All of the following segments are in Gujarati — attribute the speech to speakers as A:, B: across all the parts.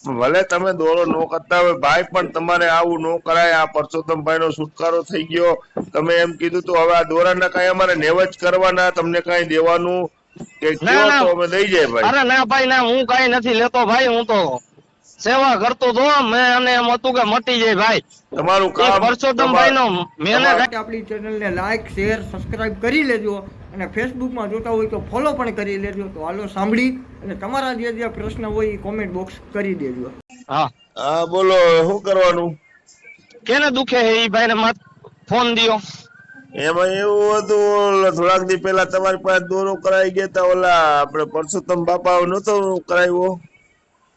A: ભલે તમે દોરો નો કરતા હોય ભાઈ, પણ તમારે આવું નો કરાય. આ પરસોત્તમભાઈ નો છુટકારો થઈ ગયો. તમે એમ કીધું તો હવે આ દોરાના કઈ અમારે નેવજ કરવાના, તમને કઈ દેવાનું કે
B: ના
A: કયો
B: ના,
A: તો અમે દઈ જાય ભાઈ.
B: અરે ના ભાઈ ના, હું કઈ નથી લેતો ભાઈ. હું તો સેવા કરતો તો મેં, અને એમ હતું કે મટી જાય ભાઈ.
A: તમારું
B: એ
A: કામ
B: પરસોત્તમભાઈ નો મેને
C: આપણી ચેનલને લાઈક શેર સબસ્ક્રાઇબ કરી લેજો, અને ફેસબુકમાં જોતા હોય તો ફોલો પણ કરી લેજો. તો હાલો સાંભળી, અને તમારા જે પ્રશ્ન હોય એ કોમેન્ટ બોક્સ કરી દેજો.
B: હા
A: હા બોલો, શું કરવાનું?
B: કેને દુખે એ ભાઈ ને ફોન દિયો.
A: એમાં એવું હતું, થોડાક દી પેલા તમારી પાસે દોરો કરાવી ગયા તા, ઓલા આપડે પરસોત્તમ બાપા નતો કરાવ્યો?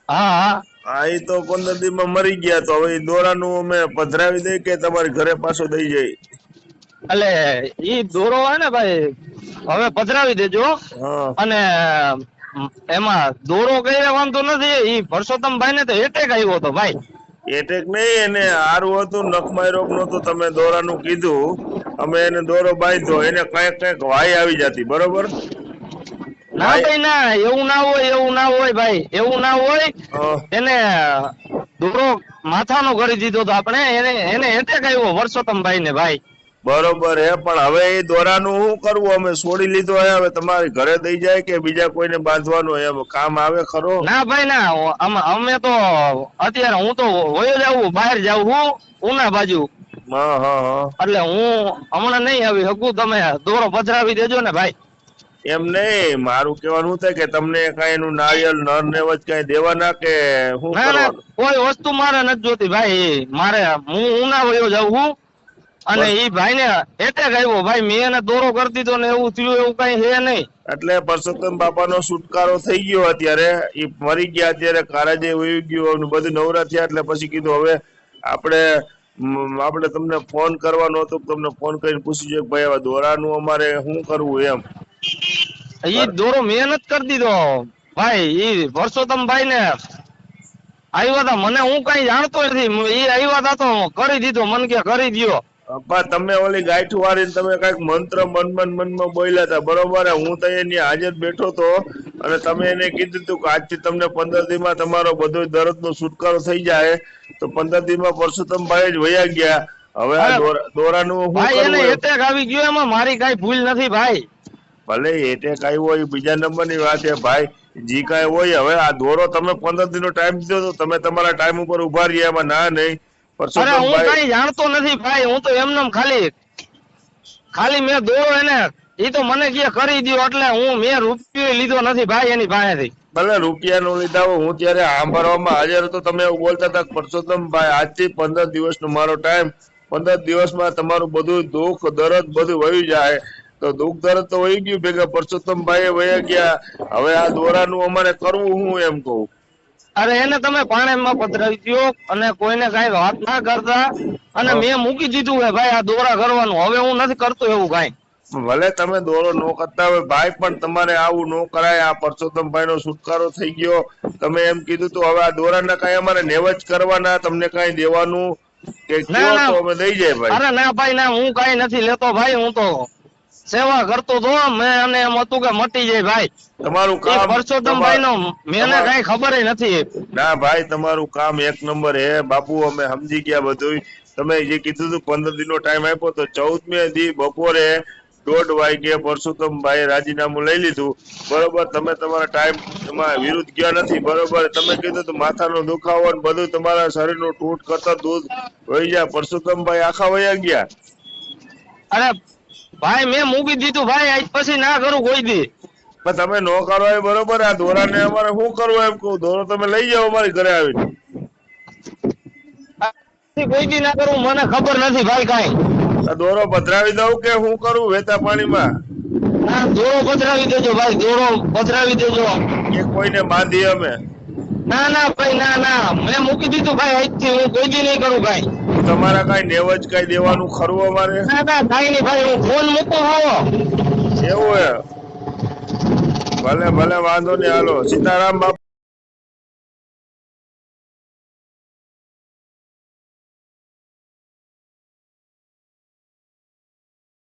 B: હા હા,
A: હા, એ તો 15 દી માં મરી ગયા. તો હવે એ દોરાનું અમે પધરાવી દઈ કે તમારી ઘરે પાછો દઈ જાય?
B: એટલે ઈ દોરો હોય ને ભાઈ, હવે પધરાવી દેજો.
A: હા,
B: અને એમાં દોરો કઈ વાંધો નથી. ઈ પરસોત્તમભાઈ ને તો એટેક આવ્યો હતો ભાઈ.
A: એટેક નહીં, એને હારું હતું, નખમાય રોગ નતો. તમે દોરાનું કીધું, અમે એને દોરો બાંધ્યો, એને કઈક વાય આવી જતી, બરોબર?
B: ના ભાઈ ના, એવું ના હોય, એવું ના હોય ભાઈ, એવું ના હોય. એને દોરો માથાનો કરી દીધો તો આપણે, એને એટેક આવ્યો પરસોત્તમભાઈ ને ભાઈ.
A: બરોબર હે, પણ હવે એ દોરાનું શું કરવું? અમે છોડી લીધો હે, હવે તમારી ઘરે દઈ જાય કે બીજા કોઈને બાંધવાનું એમ કામ આવે ખરો?
B: ના ભાઈ ના, અમે તો અત્યારે હું તો વયો જાઉં, બહાર જાઉં હું ઉના બાજુ.
A: હા હા હા,
B: એટલે હું હમણાં નહીં આવી શકું. તમે દોરો પધરાવી દેજો ને ભાઈ.
A: એમ નહીં, મારું કહેવાનું થાય કે તમને કઈ એનું નારિયેળ નર નેવજ કઈ દેવાના કે શું
B: ના ના,
A: કરવાનું?
B: કોઈ વસ્તુ મારે નથી જોતી ભાઈ. મારે હું ઉના વયો જાઉં છું, અને ઈ ભાઈ ને એટેક આવ્યો ભાઈ. મેં એને દોરો કરી દીધો ને એવું થયું, એવું કઈ છે નહીં.
A: એટલે પરસોત્તમ બાપાનો છુટકારો થઈ ગયો. અત્યારે એ મરી ગયા, અત્યારે કારાજે વહી ગયું, બધું નવરા થયા. એટલે પછી કીધું હવે આપણે તમને ફોન કરવાનો હતો, તમને ફોન કરીને પૂછી જોઈએ કે ભાઈ હવે દોરાનું અમારે શું કરવું એમ.
B: ઈ દોરો મેં નથી કરી દીધો ભાઈ. ઈ પરસોત્તમભાઈ ને આવ્યા હતા, મને હું કઈ જાણતો નથી. ઈ આવ્યા હતા તો કરી દીધો, મને કે કરી દ્યો.
A: અપ્પા, તમે ઓલી ગાંઠ વાળીને તમે કઈક મંત્ર મનમાં બોલ્યા હતા, બરોબર? હું તો એની હાજર બેઠો તો, અને તમે એને કીધું હતું કે આજથી તમને 15 દી માં તમારો બધો દર્દ નો છુટકારો થઈ જાય. તો 15 દી માં પરસોત્તમભાઈ જ વયા ગયા. હવે આ દોરાનું શું
B: ભાઈ એને
A: કરવું?
B: એટેક આવી ગયો, એમાં મારી કઈ ભૂલ નથી ભાઈ.
A: ભલે એટેક આવ્યો હોય, બીજા નંબરની વાત છે ભાઈ. જી કઈ હોય, હવે આ દોરો તમે 15 દી નો ટાઈમ દીધો તો તમે તમારા ટાઈમ ઉપર ઉભા રહ્યા, એમાં ના નહીં.
B: અરે હું કઈ જાણતો નથી ભાઈ. હું તો એમને ખાલી મેં દોરો એને, ઈ તો મને કે કરી દો, એટલે મેં રૂપિયો લીધો નથી ભાઈ એની પાસેથી.
A: ભલે રૂપિયા નો લીધા હોય, હું ત્યારે સાંભળવામાં હાજર હતો. તમે એવું બોલતા હતા પરસોત્તમભાઈ આજથી 15 દિવસનો મારો ટાઈમ, 15 દિવસમાં તમારું બધું દુઃખ દર્દ બધું વહી જાય. તો દુઃખ દર્દ તો વહી ગયું ભેગા, પરસોત્તમભાઈ વહી ગયા. હવે આ દોરાનું અમારે કરવું હું એમ કહું.
B: અરે એને તમે પાણીમાં પધરાવી દો, અને કોઈને કઈ વાત ના કરતા. અને મેં મૂકી દીધું કે ભાઈ આ દોરા કરવાનું, હવે હું નથી કરતો એવું કઈ.
A: ભલે તમે દોરો નો કરતા હોય ભાઈ, પણ તમારે આવું નો કરાય. આ પરસોત્તમભાઈ નો છુટકારો થઈ ગયો. તમે એમ કીધું તો હવે આ દોરાના કઈ અમારે નેવજ કરવાના, તમને કઈ દેવાનું કે કયો તો અમે દઈ જાય ભાઈ.
B: અરે ના ભાઈ ના, હું કઈ નથી લેતો ભાઈ. હું તો સેવા કરતો તો મેં, અને એમ હતું કે મટી જાય ભાઈ.
A: તમારું કામ
B: પરસોત્તમભાઈ નો મને કઈ ખબર નથી.
A: ના ભાઈ, તમારું કામ એક નંબર હે બાપુ, અમે સમજી ગયા બધું. તમે જે કીધું હતું 15 દી નો ટાઈમ આપ્યો, તો 14મી દી બપોરે 1:30 વાગે પરસોત્તમભાઈ રાજીનામું લઈ લીધું, બરોબર? તમે તમારા ટાઈમ એમાં વિરુદ્ધ ગયા નથી, બરોબર? તમે કીધું તો માથાનો દુખાવો ને બધું તમારા શરીરનું તૂટ કરતા દૂધ વહી જાય. પરસોત્તમભાઈ આખા વયા ગયા.
B: અરે ભાઈ મેં મૂકી દીધું ભાઈ, આજ પછી ના કરું કોઈ દી.
A: પણ તમે નો કરો એ બરોબર. આ દોરાને અમારે શું કરવું એમ કહું? દોરો તમે લઈ જાઓ અમારી ઘરે આવીને.
B: કોઈ દી ના કરું, મને ખબર નથી ભાઈ કઈ.
A: દોરો પધરાવી દઉં કે શું કરું વહેતા પાણીમાં?
B: ના, દોરો પધરાવી દેજો ભાઈ, દોરો પધરાવી દેજો.
A: કે કોઈને બાંધી અમે?
B: ના ના ભાઈ, ના ના, મેં મૂકી દીધું ભાઈ. આજથી હું કોઈ દી નહીં કરું ભાઈ.
A: તમારા કઈ નેવજ કઈ દેવાનું ખરું અમારે?
B: ના ના, કઈ નહીં ભાઈ, હું ફોન મૂકો આવો.
A: એવું હે? ભલે ભલે, વાંધો નહીં. હાલો, સીતારામ બાપુ.